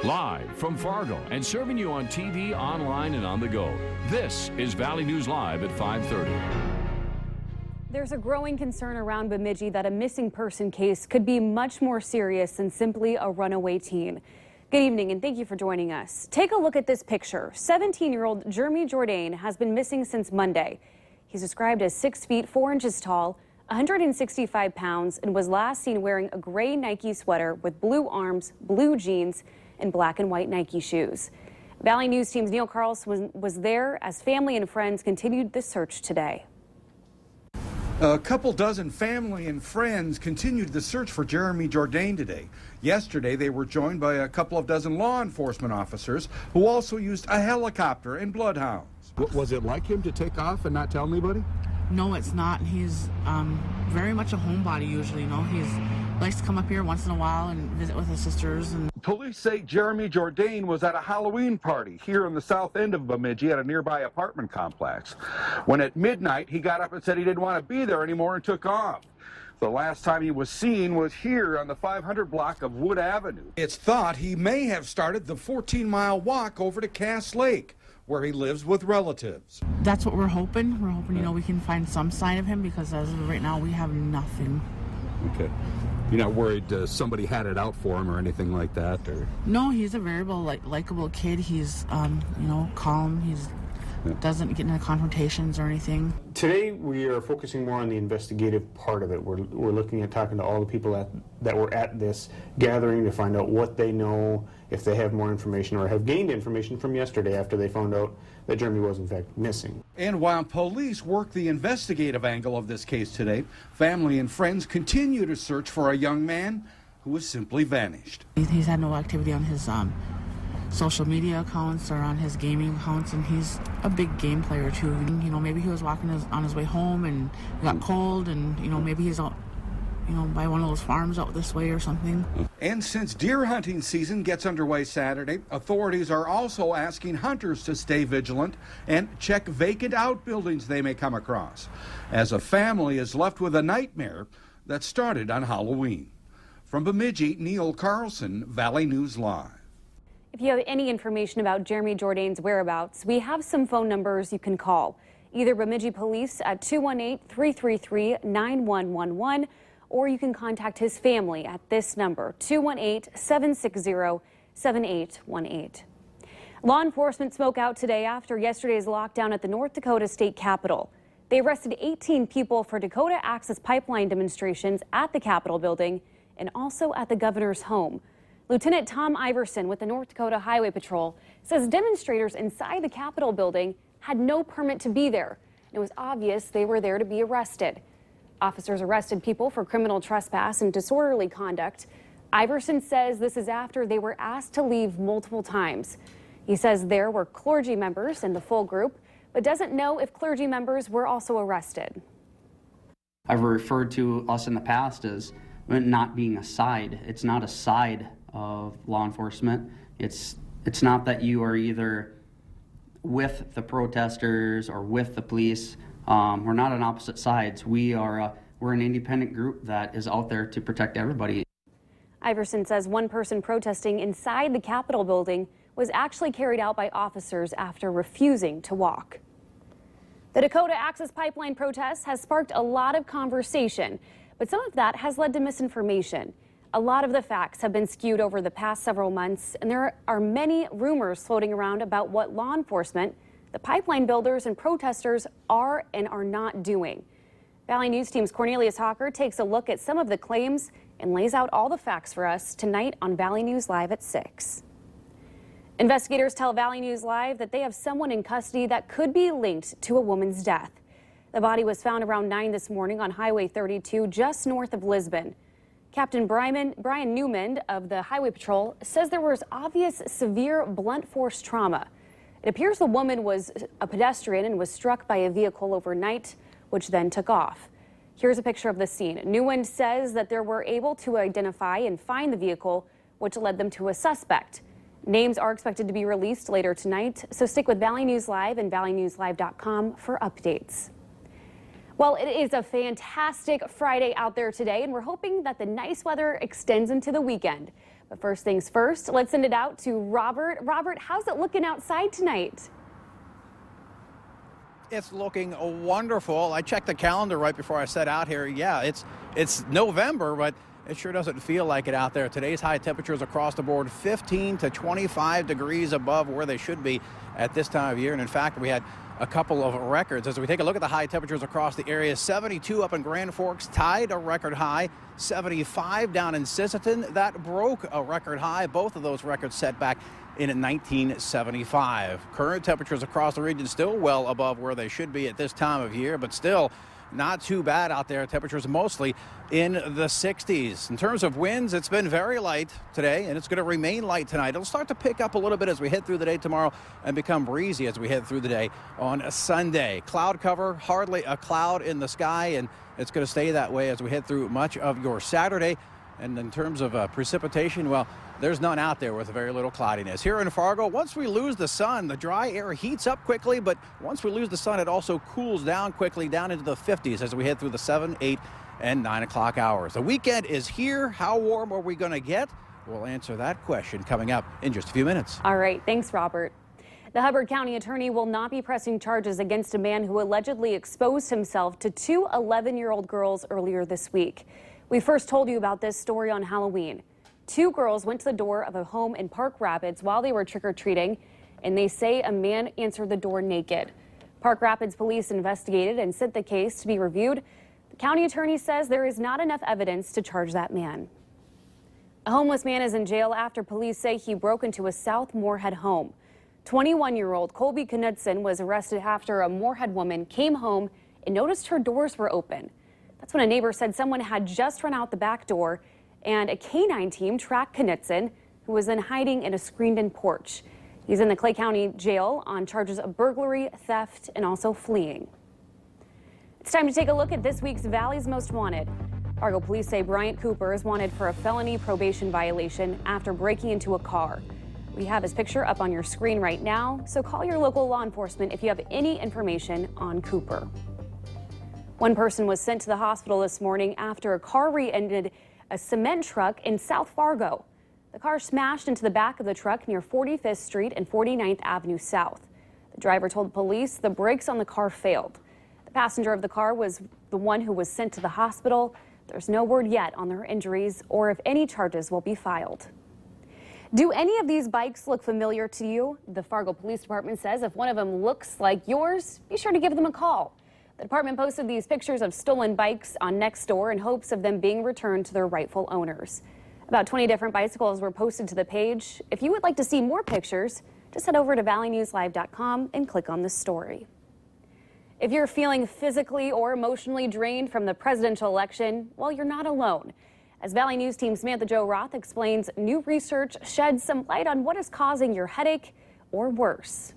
Live from Fargo and serving you on TV, online, and on the go. This is Valley News Live at 5:30. There's a growing concern around Bemidji that a missing person case could be much more serious than simply a runaway teen. Good evening and thank you for joining us. Take a look at this picture. 17-year-old Jourdain has been missing since Monday. He's described as 6 feet 4 inches tall, 165 pounds, and was last seen wearing a gray Nike sweater with blue arms, blue jeans, and black and white Nike shoes. Valley News Team's Neil Carlson was there as family and friends continued the search today. A couple dozen family and friends continued the search for Jeremy Jourdain today. Yesterday, they were joined by a couple of dozen law enforcement officers who also used a helicopter and bloodhounds. What was it like him to take off and not tell anybody? No, it's not. He's very much a homebody usually, you know. He's likes to come up here once in a while and visit with his sisters. And Police say Jeremy Jourdain was at a Halloween party here in the south end of Bemidji at a nearby apartment complex. When at midnight, he got up and said he didn't want to be there anymore and took off. The last time he was seen was here on the 500 block of Wood Avenue. It's thought he may have started the 14-mile walk over to Cass Lake, where he lives with relatives. that's what we're hoping. We're hoping, you know, we can find some sign of him because as of right now, we have nothing. Okay. You're not worried somebody had it out for him or anything like that? Or? No, he's a very likable kid. He's, you know, calm. He's doesn't get into confrontations or anything. Today we are focusing more on the investigative part of it. We're looking at talking to all the people that were at this gathering to find out what they know, if they have more information or have gained information from yesterday after they found out that Jeremy was in fact missing. And while police work the investigative angle of this case today, family and friends continue to search for a young man who has simply vanished. He's had no activity on his social media accounts or on his gaming accounts, and he's a big game player too. You know, maybe he was walking on his way home and it got cold, and you know, maybe he's out, you know, by one of those farms out this way or something. And since deer hunting season gets underway Saturday, authorities are also asking hunters to stay vigilant and check vacant outbuildings they may come across, as a family is left with a nightmare that started on Halloween. From Bemidji, Neil Carlson, Valley News Live. If you have any information about Jeremy Jourdain's whereabouts, we have some phone numbers you can call. Either Bemidji Police at 218-333-9111, or you can contact his family at this number, 218-760-7818. Law enforcement spoke out today after yesterday's lockdown at the North Dakota State Capitol. They arrested 18 people for Dakota Access Pipeline demonstrations at the Capitol building and also at the governor's home. Lieutenant Tom Iverson with the North Dakota Highway Patrol says demonstrators inside the Capitol building had no permit to be there. It was obvious they were there to be arrested. Officers arrested people for criminal trespass and disorderly conduct. Iverson says this is after they were asked to leave multiple times. He says there were clergy members in the full group, but doesn't know if clergy members were also arrested. I've referred to us in the past as not being a side. It's not a side of law enforcement. It's not that you are either with the protesters or with the police. We're not on opposite sides. We're an independent group that is out there to protect everybody. Iverson says one person protesting inside the Capitol building was actually carried out by officers after refusing to walk. The Dakota Access Pipeline protest has sparked a lot of conversation, but some of that has led to misinformation. A lot of the facts have been skewed over the past several months, and there are many rumors floating around about what law enforcement, the pipeline builders, and protesters are and are not doing. Valley News Team's Cornelius Hawker takes a look at some of the claims and lays out all the facts for us tonight on Valley News Live at 6. Investigators tell Valley News Live that they have someone in custody that could be linked to a woman's death. The body was found around 9 this morning on Highway 32, just north of Lisbon. Captain Brian Newman of the Highway Patrol says there was obvious severe blunt force trauma. It appears the woman was a pedestrian and was struck by a vehicle overnight, which then took off. Here's a picture of the scene. Newman says that they were able to identify and find the vehicle, which led them to a suspect. Names are expected to be released later tonight, so stick with Valley News Live and valleynewslive.com for updates. Well, it is a fantastic Friday out there today, and we're hoping that the nice weather extends into the weekend. But first things first, let's send it out to Robert. Robert, how's it looking outside tonight? It's looking wonderful. I checked the calendar right before I set out here. Yeah, it's November, but it sure doesn't feel like it out there. Today's high temperatures across the board, 15 to 25 degrees above where they should be at this time of year. And in fact, we had a couple of records. As we take a look at the high temperatures across the area, 72 up in Grand Forks, tied a record high. 75 down in Sisseton, that broke a record high. Both of those records set back in 1975. Current temperatures across the region still well above where they should be at this time of year, but still not too bad out there. Temperatures mostly in the 60s. In terms of winds, it's been very light today, and it's going to remain light tonight. It'll start to pick up a little bit as we head through the day tomorrow and become breezy as we head through the day on a Sunday. Cloud cover, hardly a cloud in the sky, and it's going to stay that way as we head through much of your Saturday. And in terms of precipitation, well, there's none out there with very little cloudiness. Here in Fargo, once we lose the sun, the dry air heats up quickly, but once we lose the sun, it also cools down quickly down into the 50s as we head through the 7, 8, and 9 o'clock hours. The weekend is here. How warm are we going to get? We'll answer that question coming up in just a few minutes. All right. Thanks, Robert. The Hubbard County attorney will not be pressing charges against a man who allegedly exposed himself to two 11-year-old girls earlier this week. We first told you about this story on Halloween. Two girls went to the door of a home in Park Rapids while they were trick-or-treating, and they say a man answered the door naked. Park Rapids police investigated and sent the case to be reviewed. The county attorney says there is not enough evidence to charge that man. A homeless man is in jail after police say he broke into a South Moorhead home. 21-year-old Colby Knudsen was arrested after a Moorhead woman came home and noticed her doors were open. That's when a neighbor said someone had just run out the back door, and a canine team tracked Knudsen, who was then hiding in a screened-in porch. He's in the Clay County Jail on charges of burglary, theft, and also fleeing. It's time to take a look at this week's Valley's Most Wanted. Fargo police say Bryant Cooper is wanted for a felony probation violation after breaking into a car. We have his picture up on your screen right now, so call your local law enforcement if you have any information on Cooper. One person was sent to the hospital this morning after a car rear-ended a cement truck in South Fargo. The car smashed into the back of the truck near 45th Street and 49th Avenue South. The driver told police the brakes on the car failed. The passenger of the car was the one who was sent to the hospital. There's no word yet on their injuries or if any charges will be filed. Do any of these bikes look familiar to you? The Fargo Police Department says if one of them looks like yours, be sure to give them a call. The department posted these pictures of stolen bikes on Nextdoor in hopes of them being returned to their rightful owners. About 20 different bicycles were posted to the page. If you would like to see more pictures, just head over to valleynewslive.com and click on this story. If you're feeling physically or emotionally drained from the presidential election, well, you're not alone. As Valley News team Samantha Jo Roth explains, new research sheds some light on what is causing your headache or worse.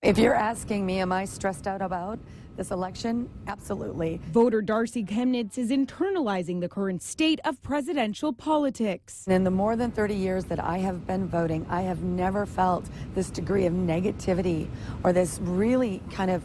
If you're asking me, am I stressed out about this election? Absolutely. Voter Darcy Chemnitz is internalizing the current state of presidential politics. In the more than 30 years that I have been voting, I have never felt this degree of negativity or this really kind of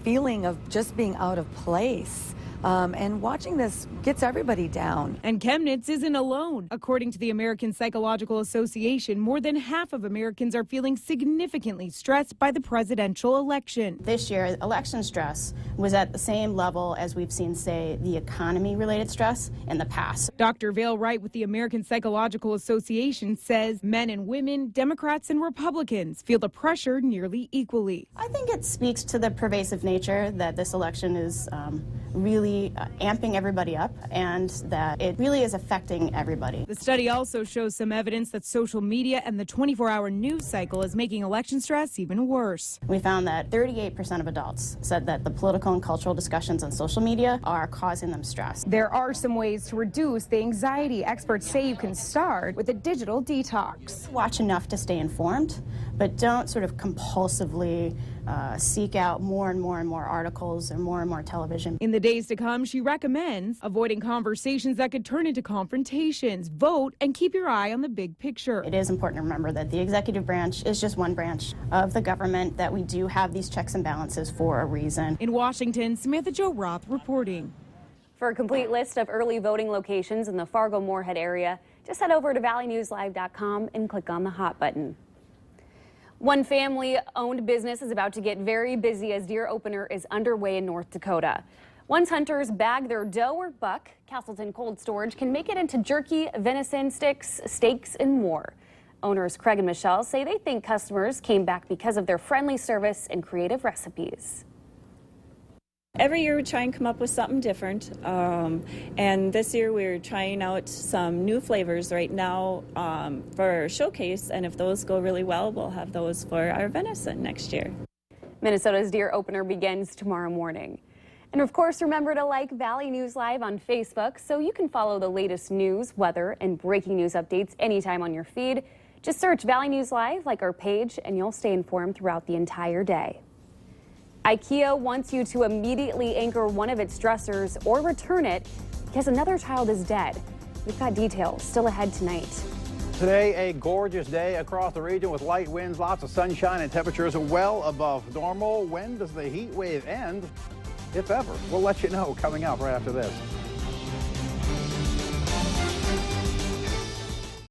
feeling of just being out of place. And watching this gets everybody down. And Chemnitz isn't alone. According to the American Psychological Association, more than half of Americans are feeling significantly stressed by the presidential election. This year, election stress was at the same level as we've seen, say, the economy-related stress in the past. Dr. Vail Wright with the American Psychological Association says men and women, Democrats and Republicans feel the pressure nearly equally. I think it speaks to the pervasive nature that this election is really amping everybody up and that it really is affecting everybody. The study also shows some evidence that social media and the 24-hour news cycle is making election stress even worse. We found that 38% of adults said that the political and cultural discussions on social media are causing them stress. There are some ways to reduce the anxiety. Experts say you can start with a digital detox. Watch enough to stay informed, but don't sort of compulsively seek out more and more articles and more television. In the days to come, she recommends avoiding conversations that could turn into confrontations. Vote and keep your eye on the big picture. It is important to remember that the executive branch is just one branch of the government, that we do have these checks and balances for a reason. In Washington, Samantha Jo Roth reporting. For a complete list of early voting locations in the Fargo-Moorhead area, Just head over to valleynewslive.com and click on the Hot button. One family-owned business is about to get very busy as deer opener is underway in North Dakota. Once hunters bag their doe or buck, Castleton Cold Storage can make it into jerky, venison sticks, steaks, and more. Owners Craig and Michelle say they think customers came back because of their friendly service and creative recipes. Every year we try and come up with something different, and this year we're trying out some new flavors right now for our showcase, and if those go really well, we'll have those for our venison next year. Minnesota's deer opener begins tomorrow morning. And of course, remember to like Valley News Live on Facebook so you can follow the latest news, weather, and breaking news updates anytime on your feed. Just search Valley News Live, like our page, and you'll stay informed throughout the entire day. IKEA wants you to immediately anchor one of its dressers or return it because another child is dead. We've got details still ahead tonight. Today, a gorgeous day across the region with light winds, lots of sunshine, and temperatures well above normal. When does the heat wave end, if ever? We'll let you know coming up right after this.